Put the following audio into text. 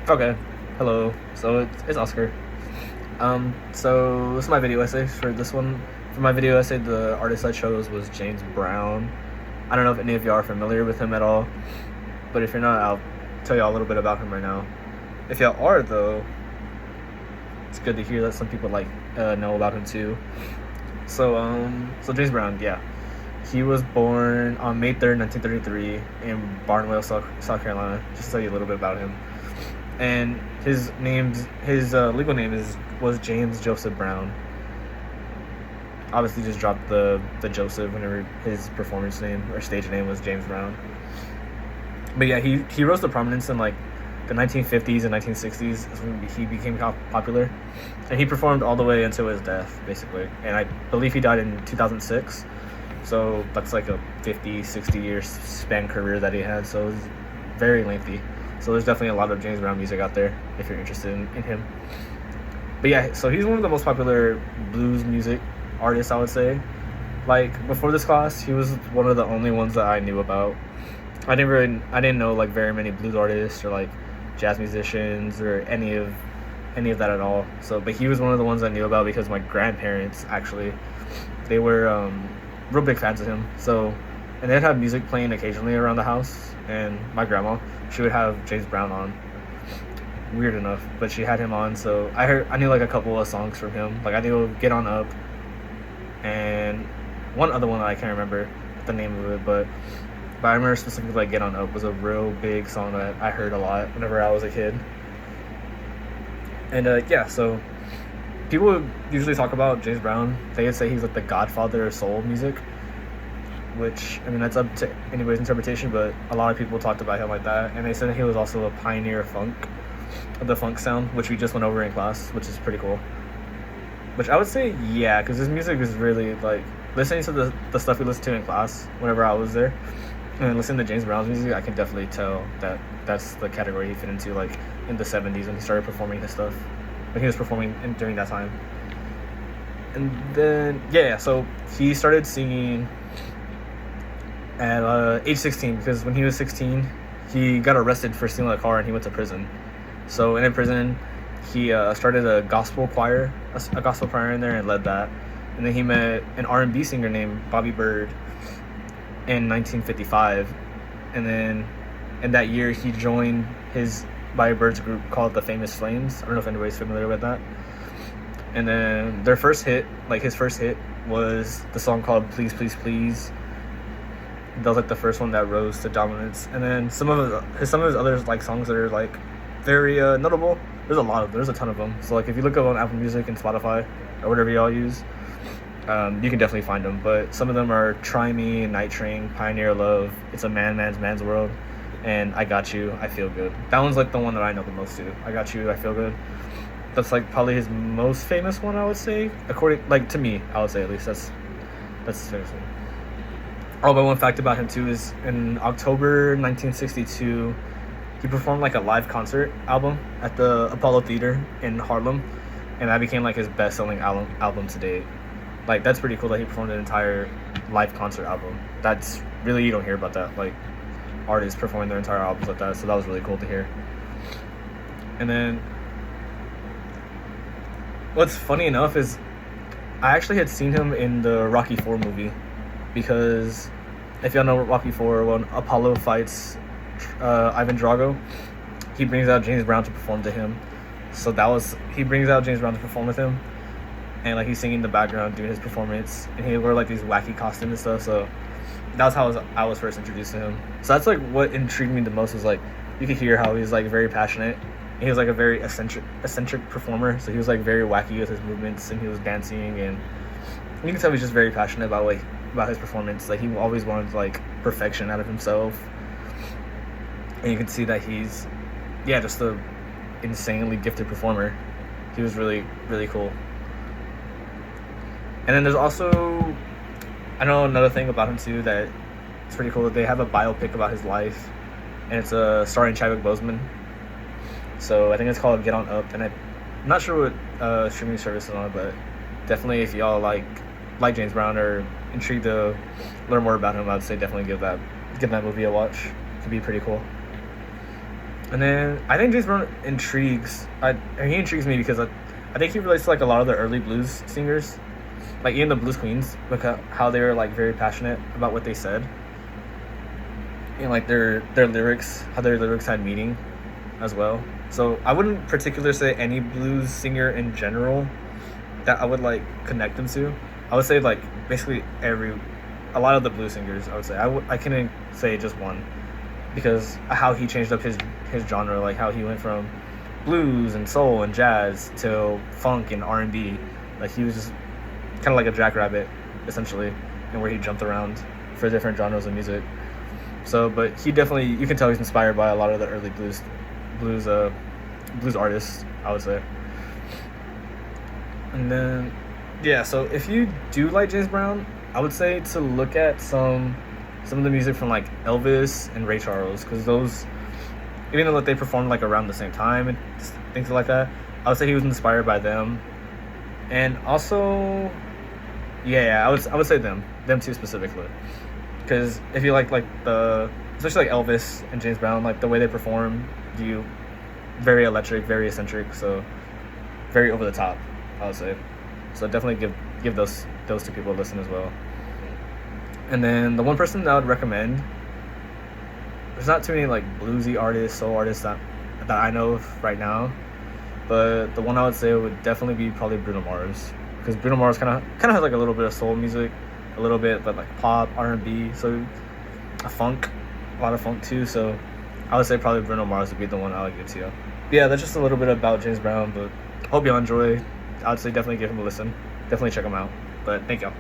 Okay. Hello. So it's Oscar. So this is my video essay for this one. For my video essay, the artist I chose was James Brown. I don't know if any of y'all are familiar with him at all, but if you're not, I'll tell y'all a little bit about him right now. If y'all are, though, it's good to hear that some people know about him too. So James Brown, yeah, he was born on May 3rd, 1933, in Barnwell, South Carolina. Just to tell you a little bit about him. And his legal name was James Joseph Brown. Obviously, just dropped the Joseph whenever his performance name or stage name was James Brown. But yeah, he rose to prominence in like the 1950s and 1960s. That's when he became popular, and he performed all the way until his death, basically. And I believe he died in 2006. So that's like a 50-60 year span career that he had. So it was very lengthy. So there's definitely a lot of James Brown music out there if you're interested in him. But yeah, so he's one of the most popular blues music artists, I would say. Like before this class, he was one of the only ones that I knew about. I didn't know like very many blues artists or like jazz musicians or any of that at all. So, but he was one of the ones I knew about because my grandparents actually, they were real big fans of him. So, and they'd have music playing occasionally around the house, and my grandma, she would have James Brown on. Weird enough, but she had him on, so I knew like a couple of songs from him. Like I knew Get On Up and one other one that I can't remember the name of it, but I remember specifically like Get On Up was a real big song that I heard a lot whenever I was a kid. And yeah, so people usually talk about James Brown. They would say he's like the godfather of soul music, which, I mean, that's up to anybody's interpretation, but a lot of people talked about him like that. And they said he was also a pioneer of the funk sound, which we just went over in class, which is pretty cool. Which I would say, yeah, because his music is really, like, listening to the stuff we listened to in class whenever I was there, and listening to James Brown's music, I can definitely tell that that's the category he fit into, like, in the 70s when he started performing his stuff, when he was performing during that time. And then, yeah, so he started singing at age 16, because when he was 16, he got arrested for stealing a car and he went to prison. So in prison, he started a gospel choir in there and led that. And then he met an R&B singer named Bobby Bird in 1955. And then in that year, he joined his Bobby Bird's group called the Famous Flames. I don't know if anybody's familiar with that. And then his first hit was the song called Please, Please, Please. That was like the first one that rose to dominance. And then some of his other like songs that are like very notable. There's a ton of them. So like if you look up on Apple Music and Spotify or whatever y'all use, you can definitely find them. But some of them are Try Me, Night Train, Pioneer Love, It's a Man's World, and I Got You, I Feel Good. That one's like the one that I know the most too. I Got You, I Feel Good. That's like probably his most famous one, I would say. According, like, to me, I would say at least that's his famous one. Oh, but one fact about him too is in October 1962, he performed like a live concert album at the Apollo Theater in Harlem, and that became like his best-selling album to date. Like, that's pretty cool that he performed an entire live concert album. That's really, you don't hear about that, like artists performing their entire albums like that. So that was really cool to hear. And then what's funny enough is I actually had seen him in the Rocky IV movie, because if y'all know Rocky IV, when Apollo fights Ivan Drago, he brings out James Brown to perform to him. So he brings out James Brown to perform with him, and like he's singing in the background doing his performance, and he wore like these wacky costumes and stuff. So that's how I was first introduced to him. So that's like what intrigued me the most, was like you could hear how he's like very passionate. He was like a very eccentric performer, so he was like very wacky with his movements, and he was dancing, and you can tell he's just very passionate about his performance. Like, he always wanted like perfection out of himself, and you can see that he's just a insanely gifted performer. He was really, really cool. And then there's also, I know another thing about him too that it's pretty cool. They have a biopic about his life, and it's starring Chadwick Boseman. So I think it's called Get On Up, and I'm not sure what streaming service is on it, but definitely if y'all like James Brown or intrigued to learn more about him, I'd say definitely give that movie a watch. It could be pretty cool. And then I think James Brown he intrigues me because I think he relates to like a lot of the early blues singers, like even the blues queens, like how they were like very passionate about what they said, and like their lyrics, how their lyrics had meaning, as well. So I wouldn't particularly say any blues singer in general that I would like connect them to. I would say like basically a lot of the blues singers. I would say I couldn't say just one because how he changed up his genre, like how he went from blues and soul and jazz to funk and R&B. Like he was just kind of like a jackrabbit essentially, and where he jumped around for different genres of music. So, but he definitely, you can tell he's inspired by a lot of the early blues artists, I would say. And then, yeah. So if you do like James Brown, I would say to look at some of the music from like Elvis and Ray Charles, because those, even though they performed like around the same time and things like that, I would say he was inspired by them. And also, yeah, I would say them two specifically, because if you like the, especially like Elvis and James Brown, like the way they perform, very electric, very eccentric, so very over the top, I would say. So definitely give those two people a listen as well. And then the one person that I would recommend, there's not too many like bluesy artists, soul artists that I know of right now, but the one I would say would definitely be probably Bruno Mars, because Bruno Mars kind of has like a little bit of soul music, a little bit, but like pop, R&B, so a lot of funk too. So I would say probably Bruno Mars would be the one I would give to you. Yeah, that's just a little bit about James Brown, but hope y'all enjoy. I would say definitely give him a listen. Definitely check him out. But thank y'all.